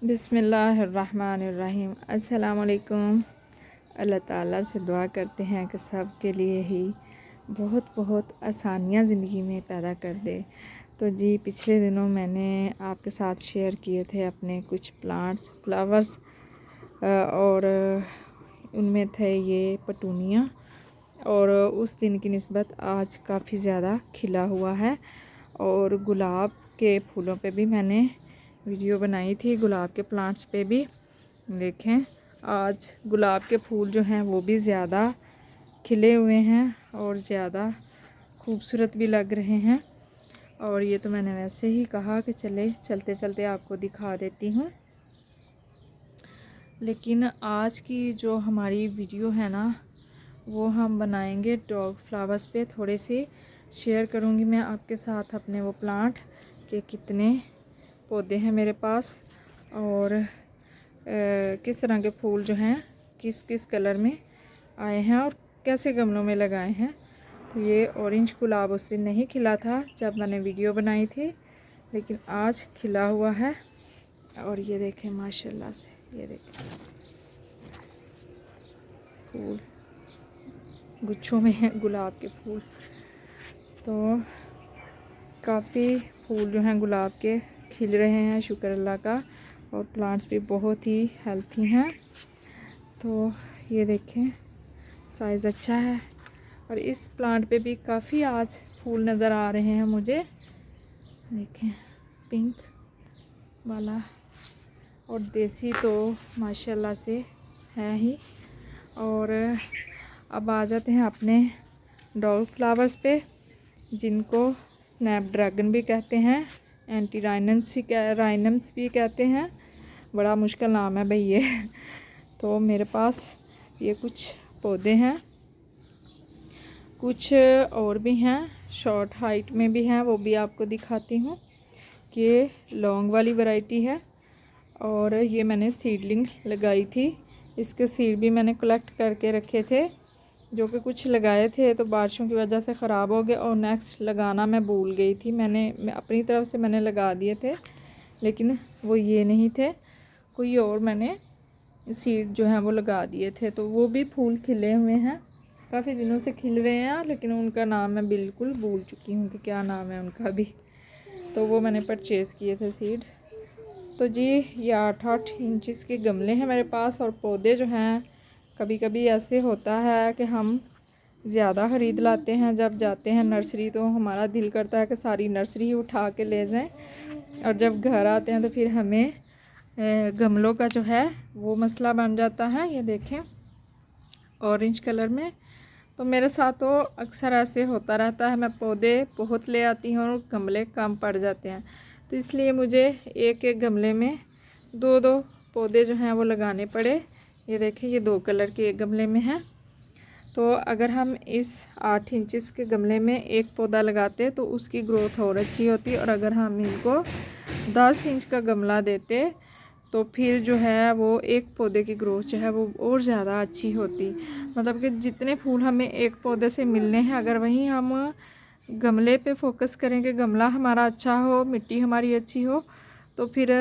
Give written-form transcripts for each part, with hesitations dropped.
बिस्मिल्लाहिर्रहमानिर्रहीम। अस्सलाम वालेकुम। अल्लाह ताला से दुआ करते हैं कि सब के लिए ही बहुत बहुत आसानियाँ ज़िंदगी में पैदा कर दे। तो जी पिछले दिनों मैंने आपके साथ शेयर किए थे अपने कुछ प्लांट्स फ्लावर्स और उनमें थे ये पटूनिया, और उस दिन की निस्बत आज काफ़ी ज़्यादा खिला हुआ है। और गुलाब के फूलों पे भी मैंने वीडियो बनाई थी, गुलाब के प्लांट्स पे भी देखें। आज गुलाब के फूल जो हैं वो भी ज़्यादा खिले हुए हैं और ज़्यादा खूबसूरत भी लग रहे हैं। और ये तो मैंने वैसे ही कहा कि चलते चलते आपको दिखा देती हूँ। लेकिन आज की जो हमारी वीडियो है ना, वो हम बनाएंगे डॉग फ्लावर्स पे। थोड़े से शेयर करूँगी मैं आपके साथ अपने वो प्लांट के कितने पौधे हैं मेरे पास, और किस तरह के फूल जो हैं किस किस कलर में आए हैं और कैसे गमलों में लगाए हैं। तो ये ऑरेंज गुलाब उस दिन नहीं खिला था जब मैंने वीडियो बनाई थी, लेकिन आज खिला हुआ है। और ये देखें माशाल्लाह से, ये देखें फूल गुच्छों में हैं गुलाब के फूल। तो काफ़ी फूल जो हैं गुलाब के खिल रहे हैं, शुक्र अल्लाह का। और प्लांट्स भी बहुत ही हेल्थी हैं। तो ये देखें साइज़ अच्छा है। और इस प्लांट पे भी काफ़ी आज फूल नज़र आ रहे हैं मुझे, देखें पिंक वाला। और देसी तो माशाल्लाह से है ही। और अब आ जाते हैं अपने डॉग फ्लावर्स पे, जिनको स्नैपड्रैगन भी कहते हैं, एंटी राइनम्स भी कहते हैं। बड़ा मुश्किल नाम है भाई ये। तो मेरे पास ये कुछ पौधे हैं, कुछ और भी हैं, शॉर्ट हाइट में भी हैं, वो भी आपको दिखाती हूँ। कि लॉन्ग वाली वैरायटी है। और ये मैंने सीडलिंग लगाई थी, इसके सीड भी मैंने कलेक्ट करके रखे थे, जो कि कुछ लगाए थे तो बारिशों की वजह से ख़राब हो गए और नेक्स्ट लगाना मैं भूल गई थी। मैं अपनी तरफ से मैंने लगा दिए थे, लेकिन वो ये नहीं थे, कोई और मैंने सीड जो हैं वो लगा दिए थे। तो वो भी फूल खिले हुए हैं, काफ़ी दिनों से खिल रहे हैं, लेकिन उनका नाम मैं बिल्कुल भूल चुकी हूँ कि क्या नाम है उनका भी। तो वो मैंने परचेज़ किए थे सीड। तो जी ये 8-8 इंचज़ के गमले हैं मेरे पास। और पौधे जो हैं कभी कभी ऐसे होता है कि हम ज़्यादा ख़रीद लाते हैं, जब जाते हैं नर्सरी तो हमारा दिल करता है कि सारी नर्सरी ही उठा के ले जाएं, और जब घर आते हैं तो फिर हमें गमलों का जो है वो मसला बन जाता है। ये देखें ऑरेंज कलर में। तो मेरे साथ तो अक्सर ऐसे होता रहता है, मैं पौधे बहुत ले आती हूँ और गमले कम पड़ जाते हैं। तो इसलिए मुझे एक एक गमले में दो दो पौधे जो हैं वो लगाने पड़े। ये देखें ये 2 कलर के एक गमले में हैं। तो अगर हम इस 8 इंचज़ के गमले में एक पौधा लगाते तो उसकी ग्रोथ और अच्छी होती, और अगर हम इनको 10 इंच का गमला देते तो फिर जो है वो एक पौधे की ग्रोथ जो है वो और ज़्यादा अच्छी होती। मतलब कि जितने फूल हमें एक पौधे से मिलने हैं, अगर वहीं हम गमले पे फोकस करें कि गमला हमारा अच्छा हो, मिट्टी हमारी अच्छी हो, तो फिर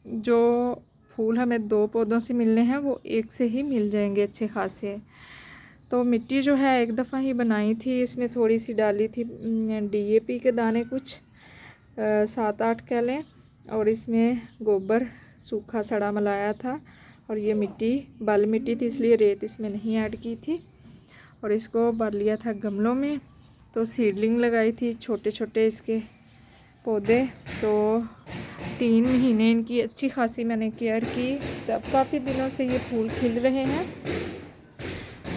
जो फूल हमें 2 पौधों से मिलने हैं वो एक से ही मिल जाएंगे अच्छे खासे। तो मिट्टी जो है एक दफ़ा ही बनाई थी, इसमें थोड़ी सी डाली थी DAP के दाने, कुछ 7-8 कह लें, और इसमें गोबर सूखा सड़ा मिलाया था। और ये मिट्टी बल मिट्टी थी, इसलिए रेत इसमें नहीं ऐड की थी। और इसको भर लिया था गमलों में। तो सीडलिंग लगाई थी छोटे छोटे इसके पौधे। तो 3 महीने इनकी अच्छी खासी मैंने केयर की, तब काफ़ी दिनों से ये फूल खिल रहे हैं।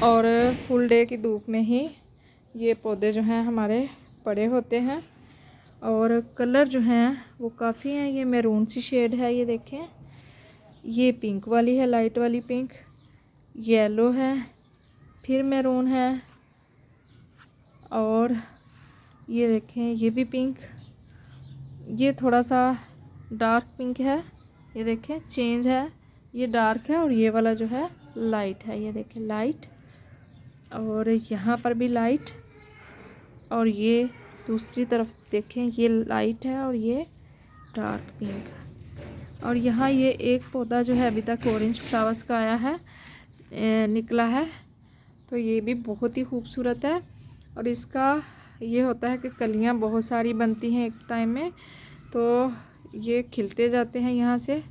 और फुल डे की धूप में ही ये पौधे जो हैं हमारे बड़े होते हैं। और कलर जो हैं वो काफ़ी हैं। ये मैरून सी शेड है, ये देखें, ये पिंक वाली है, लाइट वाली पिंक, येलो है, फिर मैरून है, और ये देखें ये भी पिंक, ये थोड़ा सा डार्क पिंक है, ये देखें चेंज है, ये डार्क है, और ये वाला जो है लाइट है, ये देखें लाइट, और यहाँ पर भी लाइट, और ये दूसरी तरफ देखें ये लाइट है और ये डार्क पिंक। और यहाँ ये एक पौधा जो है अभी तक ऑरेंज फ्लावर्स का आया है, निकला है, तो ये भी बहुत ही खूबसूरत है। और इसका ये होता है कि कलियाँ बहुत सारी बनती हैं एक टाइम में, तो ये खिलते जाते हैं यहाँ से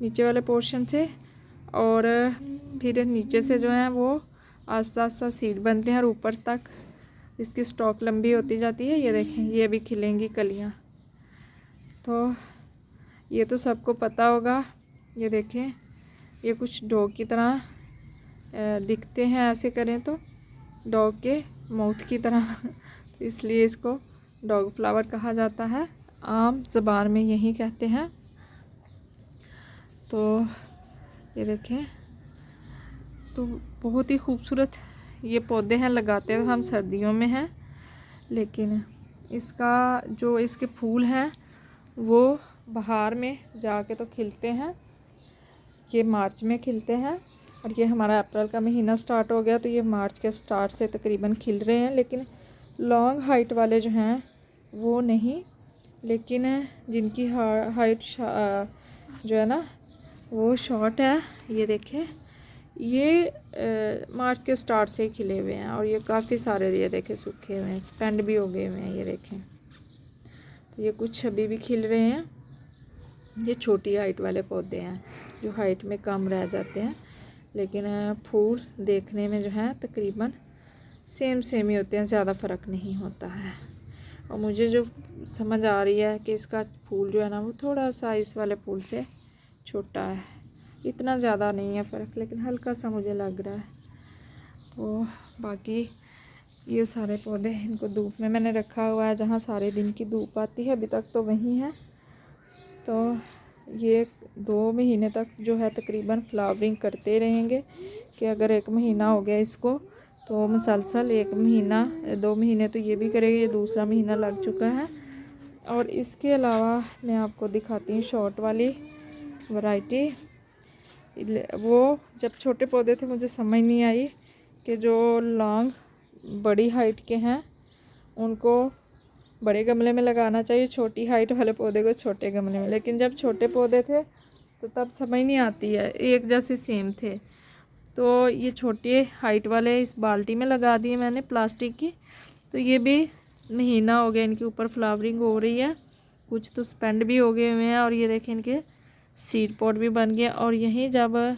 नीचे वाले पोर्शन से, और फिर नीचे से जो है वो आस्ता आस्ता सीड बनते हैं और ऊपर तक इसकी स्टॉक लंबी होती जाती है। ये देखें, ये भी खिलेंगी कलियाँ, तो ये तो सबको पता होगा। ये देखें, ये कुछ डॉग की तरह दिखते हैं, ऐसे करें तो डॉग के माउथ की तरह तो इसलिए इसको डॉग फ्लावर कहा जाता है, आम ज़बान में यही कहते हैं। तो ये देखें, तो बहुत ही खूबसूरत ये पौधे हैं। लगाते तो हम सर्दियों में हैं, लेकिन इसका जो इसके फूल हैं वो बाहर में जाके तो खिलते हैं। ये मार्च में खिलते हैं और ये हमारा अप्रैल का महीना स्टार्ट हो गया, तो ये मार्च के स्टार्ट से तकरीबन खिल रहे हैं। लेकिन लॉन्ग हाइट वाले जो हैं वो नहीं, लेकिन जिनकी हाइट जो है ना वो शॉर्ट है, ये देखें, ये मार्च के स्टार्ट से ही खिले हुए हैं। और ये काफ़ी सारे, ये देखें, सूखे हुए हैं, स्पेंड भी हो गए हुए हैं, ये देखें। तो ये कुछ अभी भी खिल रहे हैं। ये छोटी हाइट वाले पौधे हैं जो हाइट में कम रह जाते हैं, लेकिन फूल देखने में जो है तकरीबन सेम ही होते हैं, ज़्यादा फ़र्क नहीं होता है। और मुझे जो समझ आ रही है कि इसका फूल जो है ना वो थोड़ा सा इस वाले फूल से छोटा है, इतना ज़्यादा नहीं है फ़र्क, लेकिन हल्का सा मुझे लग रहा है। तो बाकी ये सारे पौधे, इनको धूप में मैंने रखा हुआ है, जहाँ सारे दिन की धूप आती है, अभी तक तो वहीं है। तो ये 2 महीने तक जो है तकरीबन फ्लावरिंग करते रहेंगे, कि अगर 1 महीना हो गया इसको तो मुसलसल 1 महीना 2 महीने तो ये भी करेगी, ये दूसरा महीना लग चुका है। और इसके अलावा मैं आपको दिखाती हूँ शॉर्ट वाली वैरायटी। वो जब छोटे पौधे थे मुझे समझ नहीं आई कि जो लॉन्ग बड़ी हाइट के हैं उनको बड़े गमले में लगाना चाहिए, छोटी हाइट वाले पौधे को छोटे गमले में। लेकिन जब छोटे पौधे थे तो तब समझ नहीं आती है, एक जैसे सेम थे। तो ये छोटे हाइट वाले इस बाल्टी में लगा दिए मैंने प्लास्टिक की, तो ये भी महीना हो गया इनके ऊपर फ्लावरिंग हो रही है, कुछ तो स्पेंड भी हो गए हुए हैं। और ये देखें, इनके सीड पॉट भी बन गया। और यहीं जब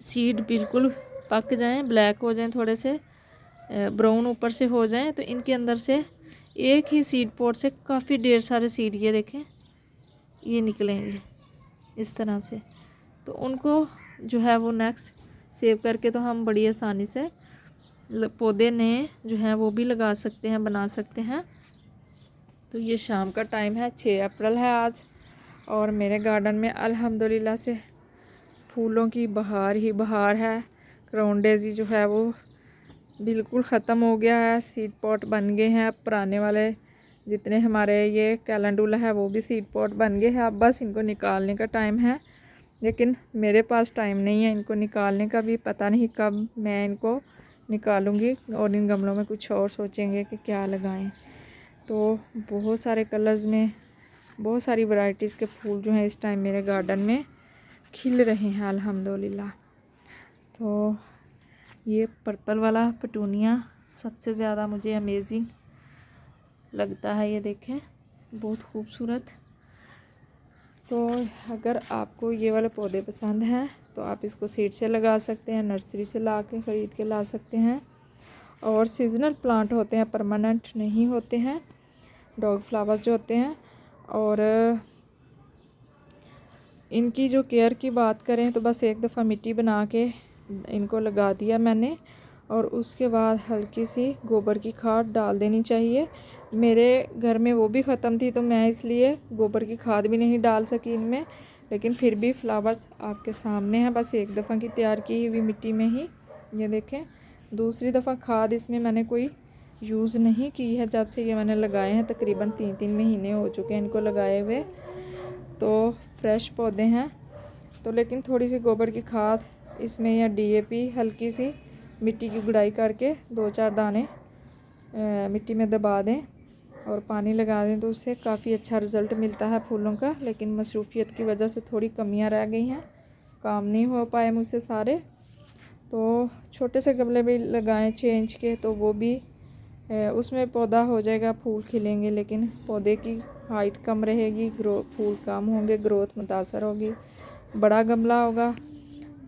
सीड बिल्कुल पक जाएं, ब्लैक हो जाएं, थोड़े से ब्राउन ऊपर से हो जाएं, तो इनके अंदर से एक ही सीड पॉट से काफ़ी ढेर सारे सीड, ये देखें, ये निकलेंगे इस तरह से। तो उनको जो है वो नेक्स्ट सेव करके तो हम बड़ी आसानी से पौधे नए जो हैं वो भी लगा सकते हैं, बना सकते हैं। तो ये शाम का टाइम है, 6 अप्रैल है आज, और मेरे गार्डन में अल्हम्दुलिल्लाह से फूलों की बहार ही बहार है। क्राउन डेज़ी जो है वो बिल्कुल ख़त्म हो गया है, सीड पॉट बन गए हैं। पुराने वाले जितने हमारे ये कैलेंडुला है वो भी सीड पॉट बन गए हैं, अब बस इनको निकालने का टाइम है। लेकिन मेरे पास टाइम नहीं है इनको निकालने का, भी पता नहीं कब मैं इनको निकालूंगी। और इन गमलों में कुछ और सोचेंगे कि क्या लगाएं। तो बहुत सारे कलर्स में बहुत सारी वैरायटीज़ के फूल जो हैं इस टाइम मेरे गार्डन में खिल रहे हैं अल्हम्दुलिल्लाह। तो ये पर्पल वाला पटूनिया सबसे ज़्यादा मुझे अमेजिंग लगता है, ये देखें, बहुत खूबसूरत। तो अगर आपको ये वाले पौधे पसंद हैं तो आप इसको सीड से लगा सकते हैं, नर्सरी से ला के ख़रीद के ला सकते हैं। और सीजनल प्लांट होते हैं, परमानेंट नहीं होते हैं डॉग फ्लावर्स जो होते हैं। और इनकी जो केयर की बात करें तो बस एक दफ़ा मिट्टी बना के इनको लगा दिया मैंने, और उसके बाद हल्की सी गोबर की खाद डाल देनी चाहिए। मेरे घर में वो भी ख़त्म थी तो मैं इसलिए गोबर की खाद भी नहीं डाल सकी इनमें, लेकिन फिर भी फ्लावर्स आपके सामने हैं, बस एक दफ़ा की तैयार की हुई मिट्टी में ही। ये देखें, दूसरी दफ़ा खाद इसमें मैंने कोई यूज़ नहीं की है जब से ये मैंने लगाए हैं, तकरीबन 3 महीने हो चुके हैं इनको लगाए हुए। तो फ्रेश पौधे हैं, तो लेकिन थोड़ी सी गोबर की खाद इसमें या DAP हल्की सी मिट्टी की गुड़ाई करके 2-4 दाने मिट्टी में दबा दें और पानी लगा दें तो उससे काफ़ी अच्छा रिज़ल्ट मिलता है फूलों का। लेकिन मसरूफ़ियत की वजह से थोड़ी कमियां रह गई हैं, काम नहीं हो पाए मुझसे सारे। तो छोटे से गमले भी लगाएं चेंज के, तो वो भी उसमें पौधा हो जाएगा, फूल खिलेंगे, लेकिन पौधे की हाइट कम रहेगी, फूल कम होंगे, ग्रोथ मुतासर होगी। बड़ा गमला होगा,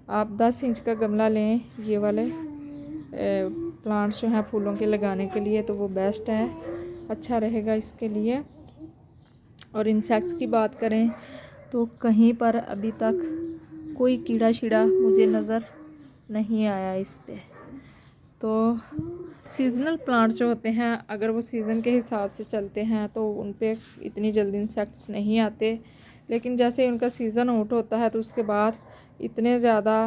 आप 10 इंच का गमला लें ये वाले प्लांट्स जो हैं फूलों के लगाने के लिए, तो वो बेस्ट है, अच्छा रहेगा इसके लिए। और इंसेक्ट्स की बात करें तो कहीं पर अभी तक कोई कीड़ा शीड़ा मुझे नज़र नहीं आया इस पे। तो सीज़नल प्लांट्स जो होते हैं, अगर वो सीज़न के हिसाब से चलते हैं तो उन पे इतनी जल्दी इंसेक्ट्स नहीं आते। लेकिन जैसे उनका सीज़न आउट होता है तो उसके बाद इतने ज़्यादा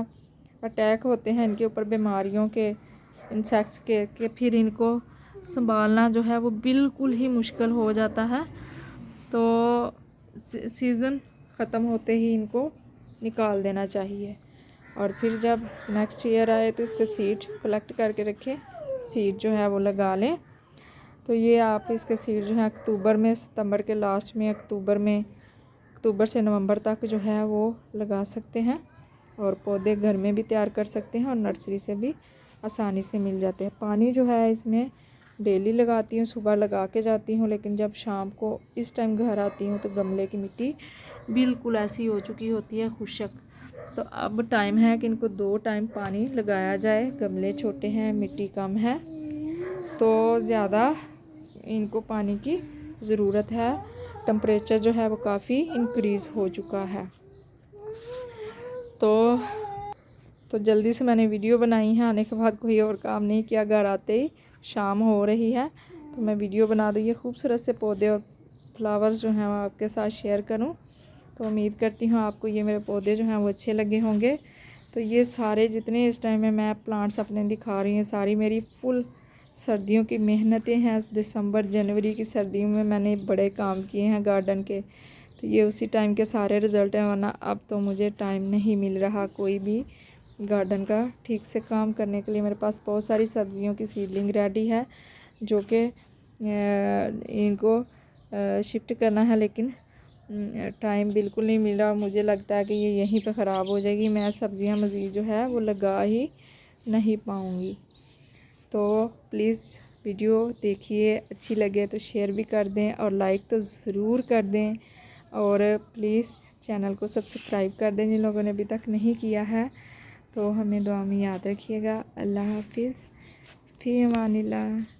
अटैक होते हैं इनके ऊपर बीमारियों के, इंसेक्ट्स के, कि फिर इनको संभालना जो है वो बिल्कुल ही मुश्किल हो जाता है। तो सीज़न ख़त्म होते ही इनको निकाल देना चाहिए। और फिर जब नेक्स्ट ईयर आए तो इसके सीड कलेक्ट करके रखें, सीड जो है वो लगा लें। तो ये आप इसके सीड जो है अक्टूबर में, सितंबर के लास्ट में, अक्टूबर से नवंबर तक जो है वो लगा सकते हैं। और पौधे घर में भी तैयार कर सकते हैं और नर्सरी से भी आसानी से मिल जाते हैं। पानी जो है इसमें डेली लगाती हूँ, सुबह लगा के जाती हूँ, लेकिन जब शाम को इस टाइम घर आती हूँ तो गमले की मिट्टी बिल्कुल ऐसी हो चुकी होती है खुशक। तो अब टाइम है कि इनको 2 टाइम पानी लगाया जाए। गमले छोटे हैं, मिट्टी कम है, तो ज़्यादा इनको पानी की ज़रूरत है। टेम्परेचर जो है वो काफ़ी इंक्रीज़ हो चुका है। तो जल्दी से मैंने वीडियो बनाई है, आने के बाद कोई और काम नहीं किया, घर आते ही शाम हो रही है तो मैं वीडियो बना दूँ, ये खूबसूरत से पौधे और फ्लावर्स जो हैं वो आपके साथ शेयर करूँ। तो उम्मीद करती हूँ आपको ये मेरे पौधे जो हैं वो अच्छे लगे होंगे। तो ये सारे जितने इस टाइम में मैं प्लांट्स अपने दिखा रही हैं, सारी मेरी फुल सर्दियों की मेहनतें हैं। दिसंबर जनवरी की सर्दियों में मैंने बड़े काम किए हैं गार्डन के, तो ये उसी टाइम के सारे रिज़ल्ट हैं। वरना अब तो मुझे टाइम नहीं मिल रहा कोई भी गार्डन का ठीक से काम करने के लिए। मेरे पास बहुत सारी सब्जियों की सीडलिंग रेडी है जो कि इनको शिफ्ट करना है, लेकिन टाइम बिल्कुल नहीं मिल रहा। मुझे लगता है कि ये यहीं पे ख़राब हो जाएगी, मैं सब्जियां मज़ीद जो है वो लगा ही नहीं पाऊँगी। तो प्लीज़ वीडियो देखिए, अच्छी लगे तो शेयर भी कर दें और लाइक तो ज़रूर कर दें। और प्लीज़ चैनल को सब्सक्राइब कर दें जिन लोगों ने अभी तक नहीं किया है। तो हमें दुआ में याद रखिएगा। अल्लाह हाफिज़, फ़ी अमानिल्लाह।